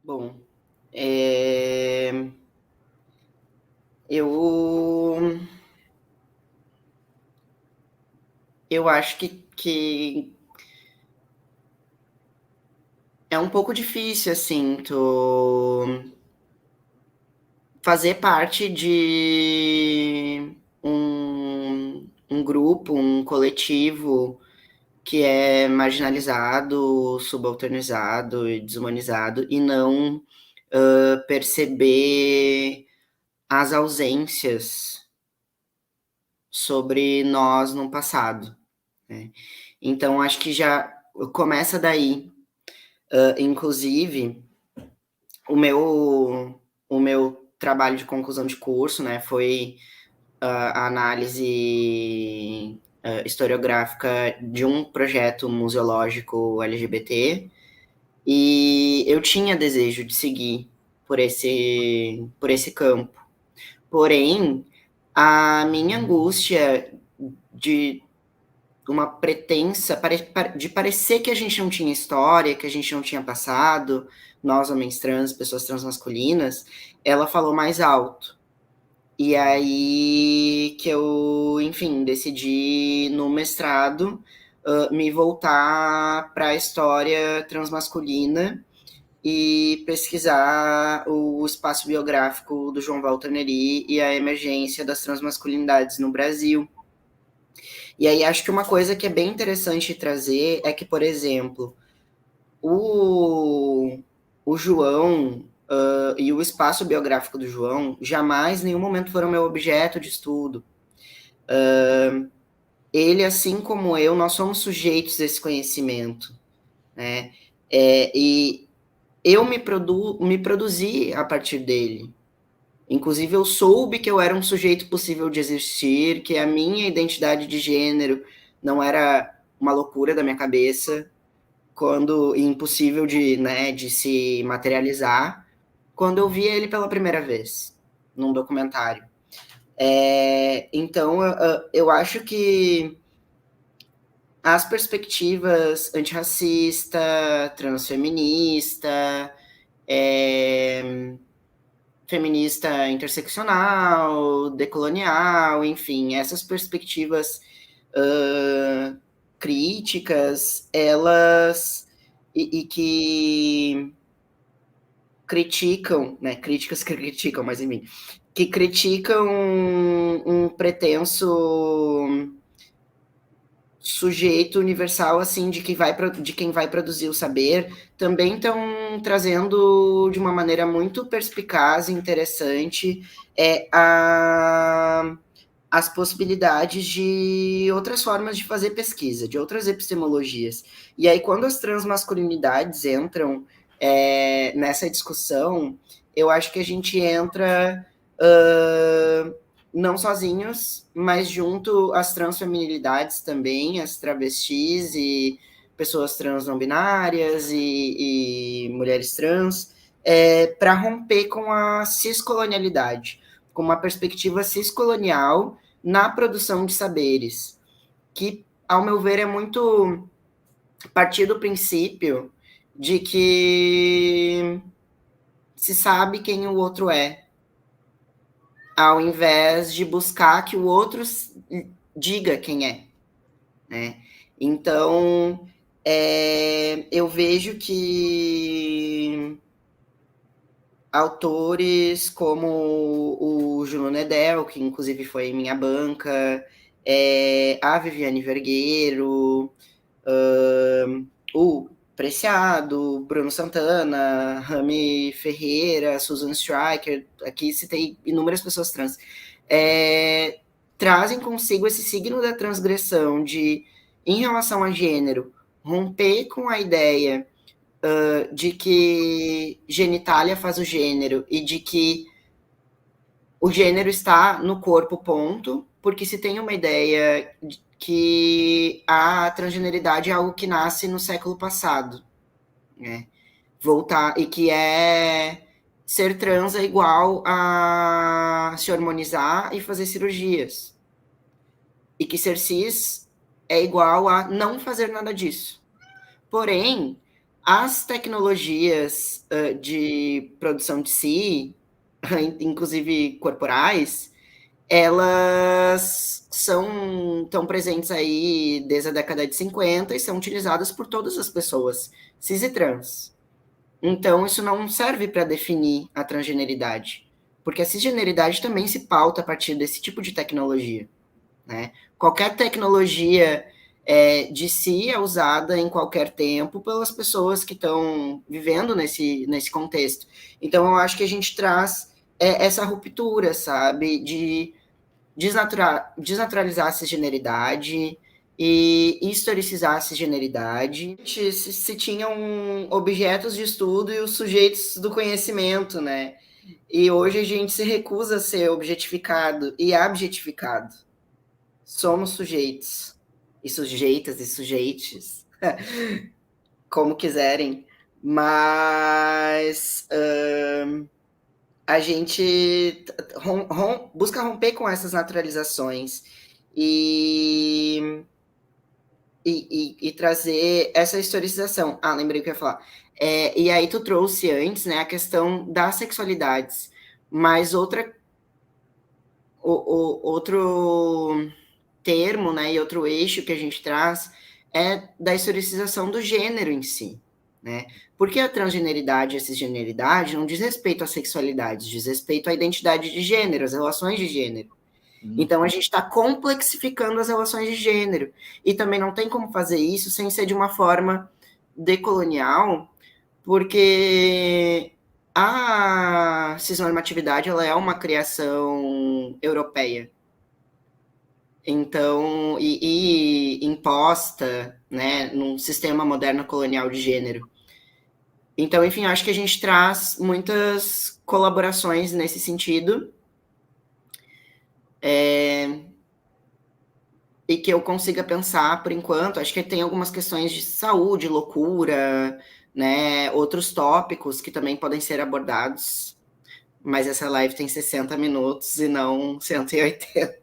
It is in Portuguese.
Bom, eu eu acho que é um pouco difícil, assim, tu fazer parte de um grupo, um coletivo que é marginalizado, subalternizado e desumanizado e não, perceber as ausências sobre nós no passado, né. Então acho que já começa daí. Inclusive, o meu trabalho de conclusão de curso, né, foi a análise, historiográfica de um projeto museológico LGBT, e eu tinha desejo de seguir por esse campo. Porém, a minha angústia de uma pretensa de parecer que a gente não tinha história, que a gente não tinha passado, nós homens trans, pessoas transmasculinas, ela falou mais alto. E aí que eu, enfim, decidi no mestrado me voltar para a história transmasculina e pesquisar o espaço biográfico do João Walter Nery e a emergência das transmasculinidades no Brasil. E aí acho que uma coisa que é bem interessante trazer é que, por exemplo, o, o João e o espaço biográfico do João jamais, em nenhum momento, foram meu objeto de estudo. Ele, assim como eu, nós somos sujeitos desse conhecimento, né? E eu me produzi a partir dele. Inclusive, eu soube que eu era um sujeito possível de existir, que a minha identidade de gênero não era uma loucura da minha cabeça, quando impossível de, né, de se materializar, quando eu vi ele pela primeira vez, num documentário. Então, eu acho que as perspectivas antirracista, transfeminista, é, feminista interseccional, decolonial, enfim, essas perspectivas críticas, elas e que criticam, né? Críticas que criticam, mas enfim, que criticam um pretenso sujeito universal assim de quem vai produzir o saber, também estão trazendo de uma maneira muito perspicaz e interessante as possibilidades de outras formas de fazer pesquisa, de outras epistemologias. E aí, quando as transmasculinidades entram nessa discussão, eu acho que a gente entra não sozinhos, mas junto às transfeminilidades também, as travestis e pessoas trans não binárias e mulheres trans, para romper com a ciscolonialidade, com uma perspectiva ciscolonial na produção de saberes, que, ao meu ver, é muito partir do princípio de que se sabe quem o outro é, ao invés de buscar que o outro diga quem é, né? Então, eu vejo que autores como o Juno Nedel, que inclusive foi minha banca, a Viviane Vergueiro, o Preciado, Bruno Santana, Rami Ferreira, Susan Stryker, aqui citei inúmeras pessoas trans, trazem consigo esse signo da transgressão de, em relação a gênero, romper com a ideia de que genitália faz o gênero e de que o gênero está no corpo, ponto, porque se tem uma ideia de que a transgeneridade é algo que nasce no século passado, né? Voltar, e que ser trans é igual a se hormonizar e fazer cirurgias. E que ser cis é igual a não fazer nada disso. Porém, as tecnologias de produção de si, inclusive corporais, elas estão presentes aí desde a década de 50 e são utilizadas por todas as pessoas, cis e trans. Então, isso não serve para definir a transgeneridade, porque a cisgeneridade também se pauta a partir desse tipo de tecnologia, né? Qualquer tecnologia de si é usada em qualquer tempo pelas pessoas que estão vivendo nesse contexto. Então, eu acho que a gente traz essa ruptura, sabe, de desnaturalizar a cisgeneridade e historicizar a cisgeneridade. Se tinham objetos de estudo e os sujeitos do conhecimento, né? E hoje a gente se recusa a ser objetificado e objetificado. Somos sujeitos e sujeitas e sujeites, como quiserem, mas a gente busca romper com essas naturalizações e, e trazer essa historicização. Ah, lembrei o que eu ia falar. E aí tu trouxe antes, né, a questão das sexualidades, mas outro termo, né, e outro eixo que a gente traz é da historicização do gênero em si, né? Porque a transgeneridade e a cisgeneridade não diz respeito à sexualidade, diz respeito à identidade de gênero, às relações de gênero. Então a gente está complexificando as relações de gênero. E também não tem como fazer isso sem ser de uma forma decolonial, porque a cisnormatividade ela é uma criação europeia. Então, e imposta, né, num sistema moderno colonial de gênero. Então, enfim, acho que a gente traz muitas colaborações nesse sentido, e que eu consiga pensar, por enquanto, acho que tem algumas questões de saúde, loucura, né, outros tópicos que também podem ser abordados, mas essa live tem 60 minutos e não 180.